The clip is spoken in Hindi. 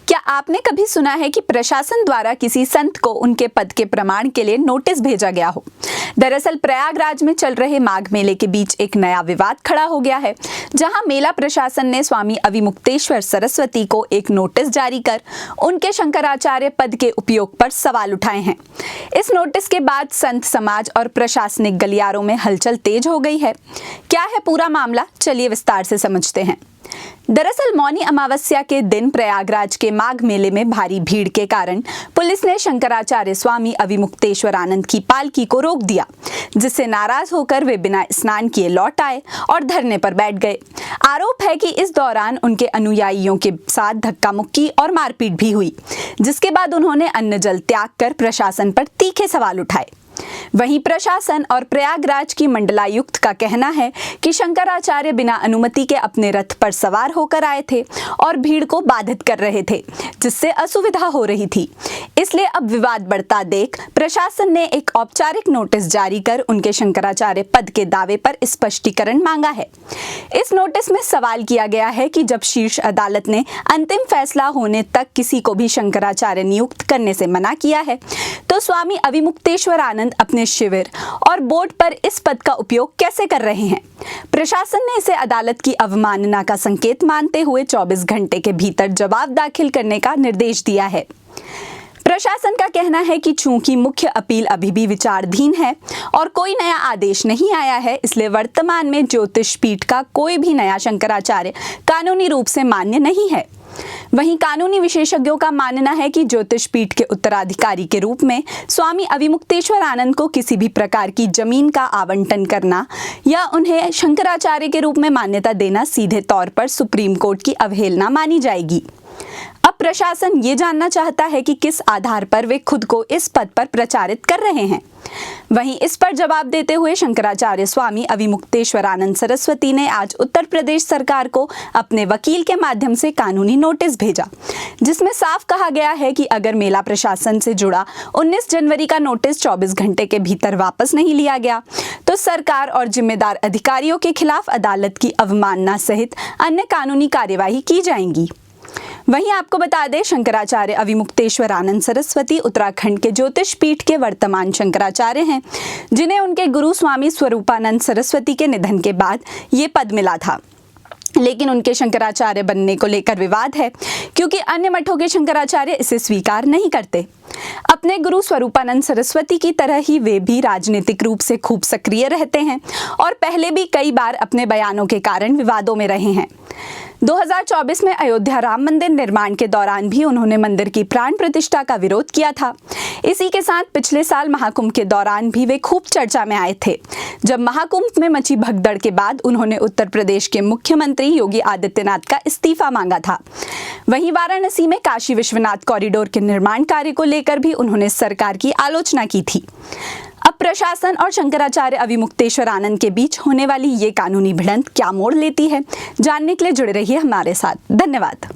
क्या आपने कभी सुना है कि प्रशासन द्वारा किसी संत को उनके पद के प्रमाण के लिए नोटिस भेजा गया हो? दरअसल प्रयागराज में चल रहे माघ मेले के बीच एक नया विवाद खड़ा हो गया है, जहां मेला प्रशासन ने स्वामी अविमुक्तेश्वर सरस्वती को एक नोटिस जारी कर उनके शंकराचार्य पद के उपयोग पर सवाल उठाए हैं। इस नोटिस के बाद संत समाज और प्रशासनिक गलियारों में हलचल तेज हो गई है। क्या है पूरा मामला, चलिए विस्तार से समझते हैं। दरअसल मौनी अमावस्या के दिन प्रयागराज के माघ मेले में भारी भीड़ के कारण पुलिस ने शंकराचार्य स्वामी अविमुक्तेश्वर आनंद की पालकी को रोक दिया, जिससे नाराज होकर वे बिना स्नान किए लौट आए और धरने पर बैठ गए। आरोप है कि इस दौरान उनके अनुयायियों के साथ धक्का मुक्की और मारपीट भी हुई, जिसके बाद उन्होंने अन्न जल त्याग कर प्रशासन पर तीखे सवाल उठाए। वहीं प्रशासन और प्रयागराज की मंडलायुक्त का कहना है कि शंकराचार्य बिना अनुमति के अपने रथ पर सवार होकर आए थे और भीड़ को बाधित कर रहे थे, जिससे असुविधा हो रही थी। इसलिए अब विवाद बढ़ता देख प्रशासन ने एक औपचारिक नोटिस जारी कर उनके शंकराचार्य पद के दावे पर स्पष्टीकरण मांगा है। इस नोटिस में सवाल किया गया है कि जब शीर्ष अदालत ने अंतिम फैसला होने तक किसी को भी शंकराचार्य नियुक्त करने से मना किया है, तो स्वामी अविमुक्तेश्वर आनंद अपने शिविर और बोर्ड पर इस पद का उपयोग कैसे कर रहे हैं? प्रशासन ने इसे अदालत की अवमानना का संकेत मानते हुए 24 घंटे के भीतर जवाब दाखिल करने का निर्देश दिया है। प्रशासन का कहना है कि चूंकि मुख्य अपील अभी भी विचाराधीन है और कोई नया आदेश नहीं आया है, इसलिए वर्तमान में ज्योतिष पीठ का कोई भी नया शंकराचार्य कानूनी रूप से मान्य नहीं है। वहीं कानूनी विशेषज्ञों का मानना है कि ज्योतिष पीठ के उत्तराधिकारी के रूप में स्वामी अविमुक्तेश्वर आनंद को किसी भी प्रकार की जमीन का आवंटन करना या उन्हें शंकराचार्य के रूप में मान्यता देना सीधे तौर पर सुप्रीम कोर्ट की अवहेलना मानी जाएगी। अब प्रशासन ये जानना चाहता है कि किस आधार पर वे खुद को इस पद पर प्रचारित कर रहे हैं। वहीं इस पर जवाब देते हुए शंकराचार्य स्वामी अविमुक्तेश्वर आनंद सरस्वती ने आज उत्तर प्रदेश सरकार को अपने वकील के माध्यम से कानूनी नोटिस भेजा, जिसमें साफ कहा गया है कि अगर मेला प्रशासन से जुड़ा 19 जनवरी का नोटिस 24 घंटे के भीतर वापस नहीं लिया गया, तो सरकार और जिम्मेदार अधिकारियों के खिलाफ अदालत की अवमानना सहित अन्य कानूनी कार्यवाही की जाएंगी। वहीं आपको बता दें, शंकराचार्य अविमुक्तेश्वर आनंद सरस्वती उत्तराखंड के ज्योतिष पीठ के वर्तमान शंकराचार्य हैं, जिन्हें उनके गुरु स्वामी स्वरूपानंद सरस्वती के निधन के बाद ये पद मिला था। लेकिन उनके शंकराचार्य बनने को लेकर विवाद है, क्योंकि अन्य मठों के शंकराचार्य इसे स्वीकार नहीं करते। अपने गुरु स्वरूपानंद सरस्वती की तरह ही वे भी राजनीतिक रूप से खूब सक्रिय रहते हैं और पहले भी कई बार अपने बयानों के कारण विवादों में रहे हैं। 2024 में अयोध्या राम मंदिर निर्माण के दौरान भी उन्होंने मंदिर की प्राण प्रतिष्ठा का विरोध किया था। इसी के साथ पिछले साल महाकुंभ के दौरान भी वे खूब चर्चा में आए थे, जब महाकुंभ में मची भगदड़ के बाद उन्होंने उत्तर प्रदेश के मुख्यमंत्री योगी आदित्यनाथ का इस्तीफा मांगा था। वहीं वाराणसी में काशी विश्वनाथ कॉरिडोर के निर्माण कार्य को लेकर भी उन्होंने सरकार की आलोचना की थी। अब प्रशासन और शंकराचार्य अविमुक्तेश्वर आनंद के बीच होने वाली ये कानूनी भिड़ंत क्या मोड़ लेती है, जानने के लिए जुड़े रहिए हमारे साथ। धन्यवाद।